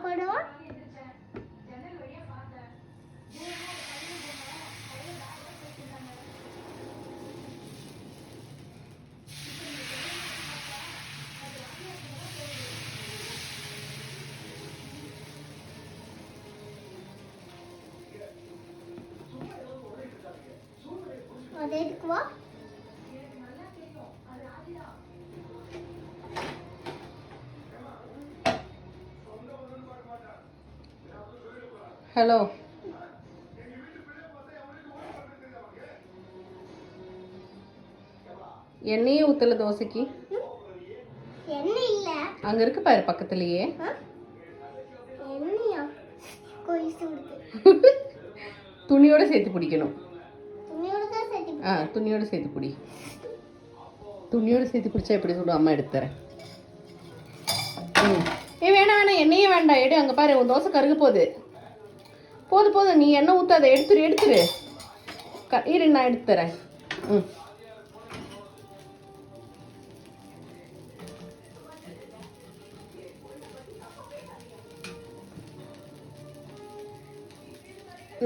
போடுவோம். அதை எடுக்குவா. ஹலோ, எண்ணெயே ஊற்றல தோசைக்கு. எண்ணெய் இல்ல, அங்க இருக்கு பாரு பக்கத்துலயே. எண்ணெயா? கொய்சு இருக்கு. துணியோட சேர்த்து பிடிக்கணும். துணியோட தான் சேர்த்து. துணியோட சேர்த்து பிடி. துணியோட சேர்த்து பிடிச்சா எப்படி சொல்லும், அம்மா எடுத்து தரேன். வேணாம் வேணாம், எண்ணெயே வேண்டாம், எடு. அங்கே பாரு, உன் தோசை கருக போகுது. போதும், நீ எண்ணெய் ஊற்றாத, எடுத்துரு. இரு, நான் எடுத்து தரேன்.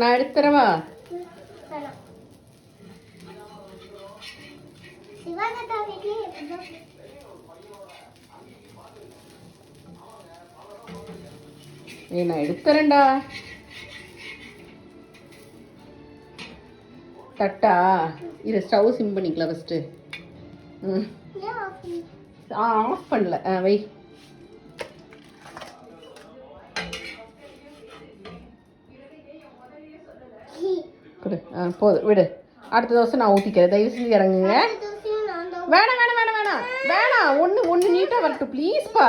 நான் எடுத்து தரவா? நான் எடுத்து தரேன்டா. தட்டா இரு, ஸ்டவ் சிம் பண்ணிக்கலாம் ஃபஸ்ட்டு. ஆஃப் பண்ணல, வை. கொடு. போதும், விடு. அடுத்த தோசை நான் ஊற்றிக்கிறேன், தயவு செஞ்சு இறங்குங்க. வேணாம் வேணாம் வேணாம் வேணாம் வேணாம், ஒன்று நீட்டாக வரட்டும் ப்ளீஸ்ப்பா.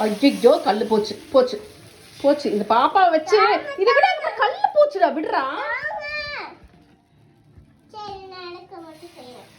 ஐயோ, கல் போச்சு. இந்த பாப்பாவை வச்சு இதை விட கல் போச்சுடா, விடுறா. சரி, நான் எனக்கு மட்டும் செய்யறேன்.